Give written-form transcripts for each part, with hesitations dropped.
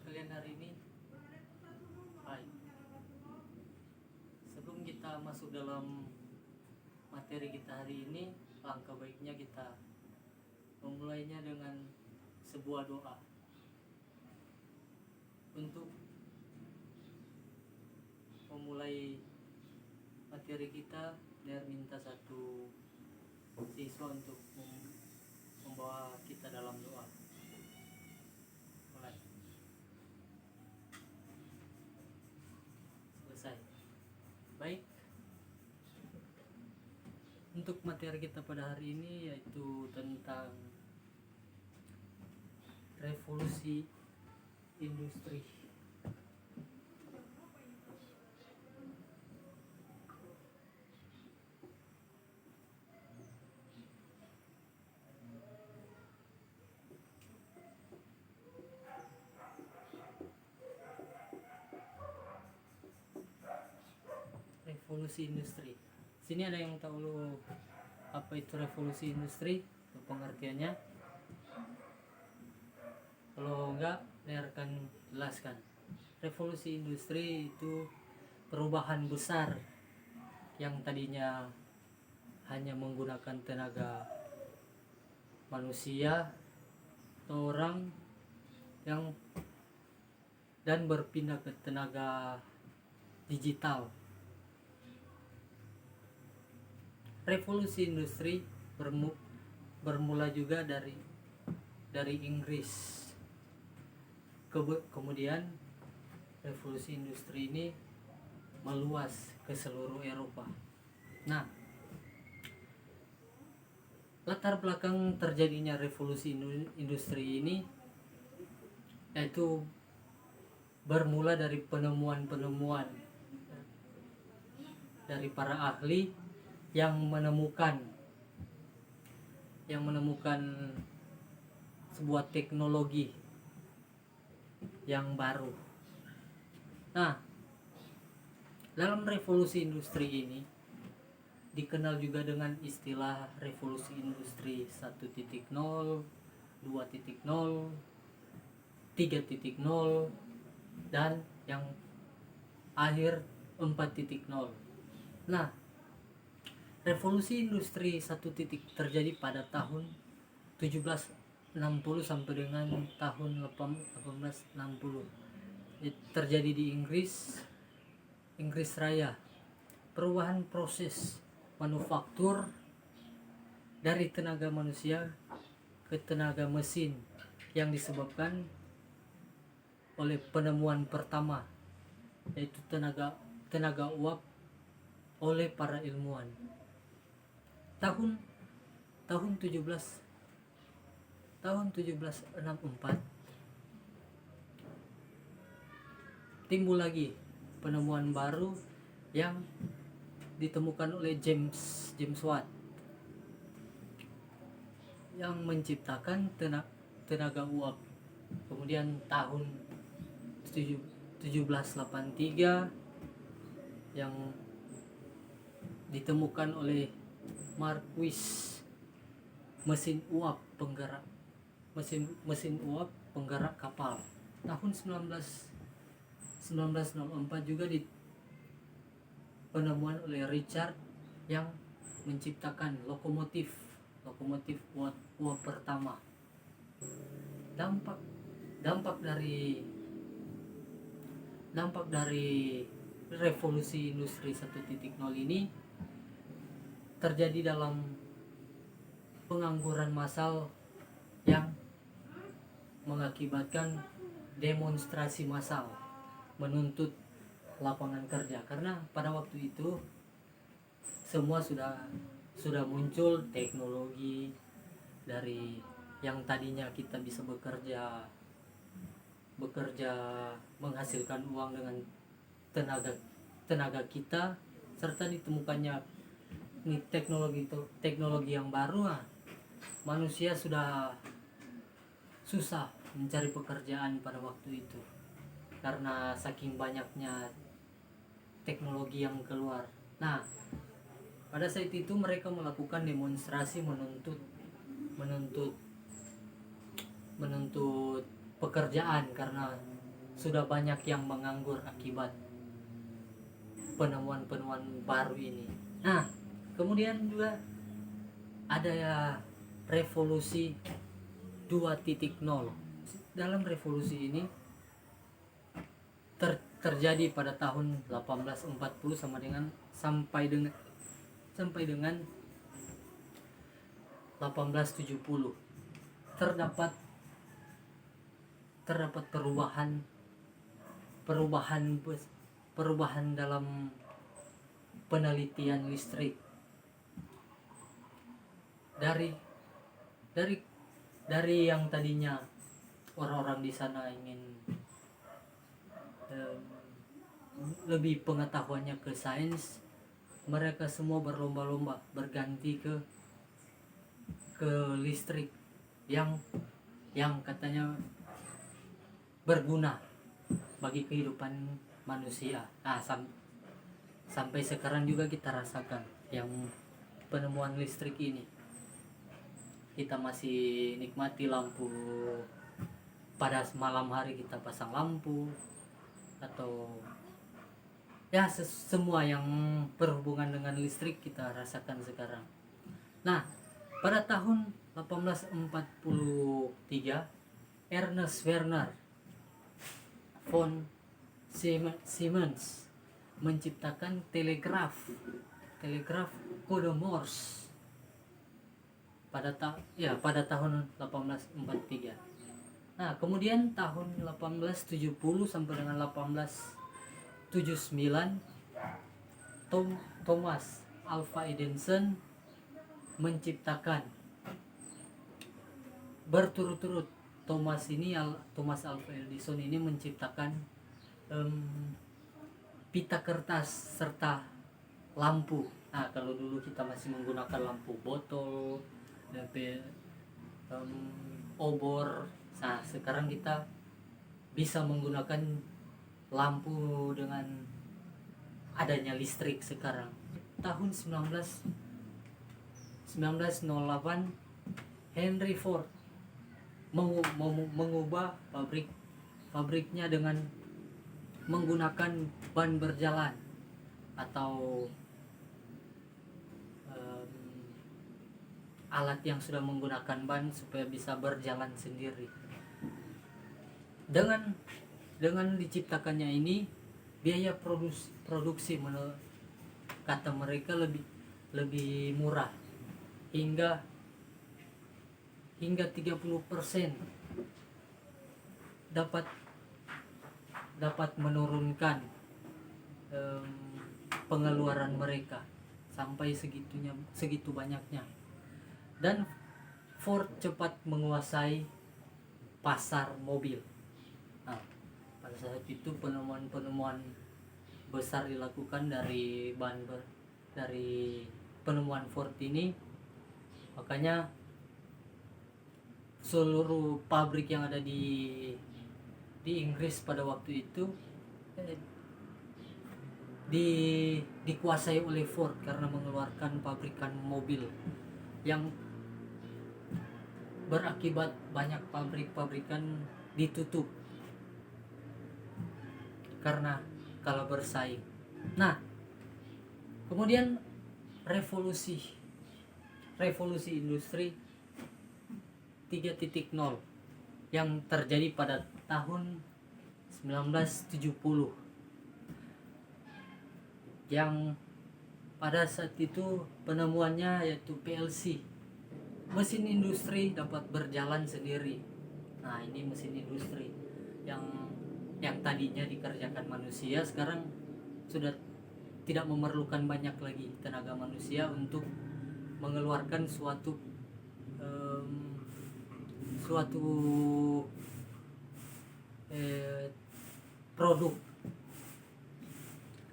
kalian hari ini? Hai. Sebelum kita masuk dalam materi kita hari ini, langkah baiknya kita memulainya dengan sebuah doa. Untuk memulai materi kita, Ner minta satu siswa untuk membawa kita dalam doa. Mulai. Selesai. Baik. Untuk materi kita pada hari ini yaitu tentang revolusi industri. Revolusi industri. Sini ada yang tahu apa itu revolusi industri? Pengertiannya? Kalau enggak, saya akan jelaskan. Revolusi industri itu perubahan besar yang tadinya hanya menggunakan tenaga manusia atau orang yang dan berpindah ke tenaga digital. Revolusi industri bermula juga dari Inggris. Kemudian revolusi industri ini meluas ke seluruh Eropa. Nah, latar belakang terjadinya revolusi industri ini yaitu bermula dari penemuan-penemuan dari para ahli yang menemukan sebuah teknologi yang baru. Nah, dalam revolusi industri ini dikenal juga dengan istilah revolusi industri 1.0, 2.0, 3.0 dan yang akhir 4.0. Nah, revolusi industri 1 terjadi pada tahun 1760 sampai dengan tahun 1860. Terjadi di Inggris Raya. Perubahan proses manufaktur dari tenaga manusia ke tenaga mesin yang disebabkan oleh penemuan pertama yaitu tenaga uap oleh para ilmuwan. Tahun 1764 timbul lagi penemuan baru yang ditemukan oleh James Watt yang menciptakan tenaga uap. Kemudian tahun 1783 yang ditemukan oleh Marquis mesin uap penggerak kapal. Tahun 1904 juga penemuan oleh Richard yang menciptakan lokomotif uap pertama. Dampak dari revolusi industri 1.0 ini terjadi dalam pengangguran massal yang mengakibatkan demonstrasi massal menuntut lapangan kerja, karena pada waktu itu semua sudah muncul teknologi dari yang tadinya kita bisa bekerja menghasilkan uang dengan tenaga kita, serta ditemukannya teknologi yang baru. Manusia sudah susah mencari pekerjaan pada waktu itu karena saking banyaknya teknologi yang keluar. Nah, pada saat itu mereka melakukan demonstrasi menuntut pekerjaan karena sudah banyak yang menganggur akibat penemuan-penemuan baru ini. Nah, kemudian juga ada ya revolusi 2.0. Dalam revolusi ini terjadi pada tahun 1840 sampai dengan 1870. Terdapat perubahan dalam penelitian listrik dari yang tadinya orang-orang di sana ingin lebih pengetahuannya ke sains, mereka semua berlomba-lomba berganti ke listrik yang katanya berguna bagi kehidupan manusia. Nah, sampai sekarang juga kita rasakan yang penemuan listrik ini. Kita masih nikmati lampu, pada malam hari kita pasang lampu, atau ya semua yang berhubungan dengan listrik kita rasakan sekarang. Nah, pada tahun 1843 Ernest Werner von Siemens menciptakan telegraf kode Morse pada tahun 1843. Nah, kemudian tahun 1870 sampai dengan 1879 Thomas Alva Edison menciptakan berturut-turut. Thomas Alva Edison ini menciptakan pita kertas serta lampu. Nah, kalau dulu kita masih menggunakan lampu botol, obor. Nah, sekarang kita bisa menggunakan lampu dengan adanya listrik sekarang. Tahun 1908 Henry Ford mengubah pabriknya dengan menggunakan ban berjalan atau alat yang sudah menggunakan ban supaya bisa berjalan sendiri. Dengan diciptakannya ini, biaya produksi kata mereka lebih murah, hingga 30% dapat menurunkan pengeluaran mereka sampai segitu banyaknya. Dan Ford cepat menguasai pasar mobil. Nah, pada saat itu penemuan besar dilakukan dari penemuan Ford ini. Makanya seluruh pabrik yang ada di Inggris pada waktu itu dikuasai oleh Ford karena mengeluarkan pabrikan mobil, yang berakibat banyak pabrik-pabrikan ditutup karena kalah bersaing. Nah, kemudian revolusi industri 3.0 yang terjadi pada tahun 1970, yang pada saat itu penemuannya yaitu PLC, mesin industri dapat berjalan sendiri. Nah, ini mesin industri yang tadinya dikerjakan manusia sekarang sudah tidak memerlukan banyak lagi tenaga manusia untuk mengeluarkan suatu produk,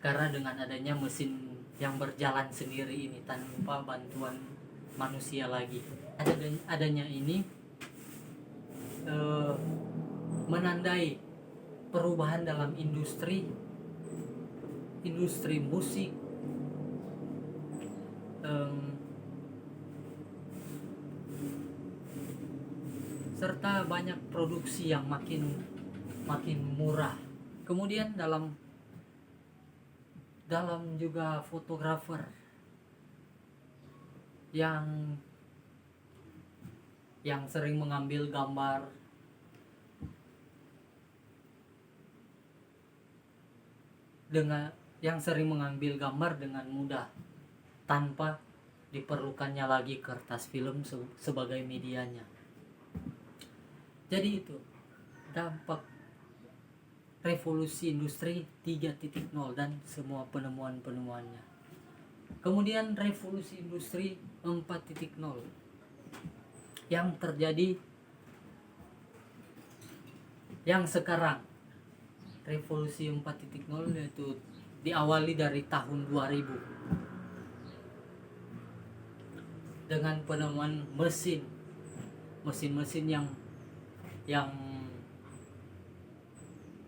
karena dengan adanya mesin yang berjalan sendiri ini tanpa bantuan manusia lagi. Adanya ini menandai perubahan dalam industri musik, serta banyak produksi yang makin murah. Kemudian dalam juga fotografer yang sering mengambil gambar dengan mudah tanpa diperlukannya lagi kertas film sebagai medianya. Jadi itu dampak revolusi industri 3.0 dan semua penemuan-penemuannya. Kemudian revolusi industri 4.0 yang terjadi yang sekarang. Revolusi 4.0 yaitu diawali dari tahun 2000 dengan penemuan mesin-mesin yang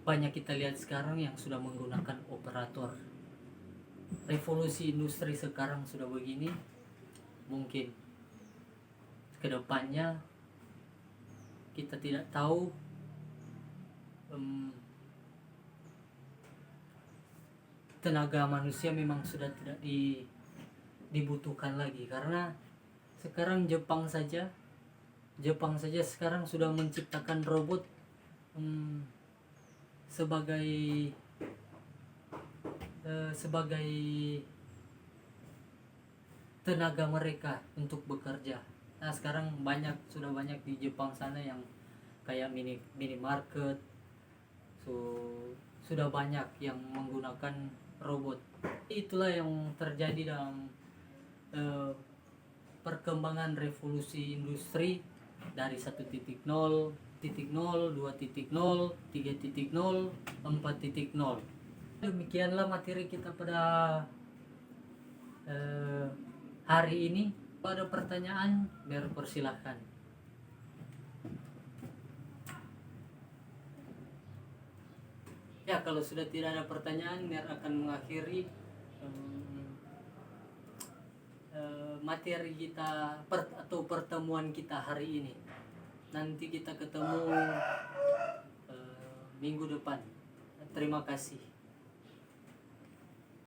banyak kita lihat sekarang yang sudah menggunakan operator. Revolusi industri sekarang sudah begini, mungkin kedepannya kita tidak tahu tenaga manusia memang sudah tidak dibutuhkan lagi, karena sekarang Jepang saja sekarang sudah menciptakan robot sebagai tenaga mereka untuk bekerja. Nah, sekarang sudah banyak di Jepang sana yang kayak minimarket, sudah banyak yang menggunakan robot. Itulah yang terjadi dalam perkembangan revolusi industri dari 1.0, 2.0, 3.0, 4.0. Demikianlah materi kita pada hari ini. Kalau ada pertanyaan, persilahkan. Ya, kalau sudah tidak ada pertanyaan, akan mengakhiri materi kita atau pertemuan kita hari ini. Nanti kita ketemu minggu depan. Terima kasih.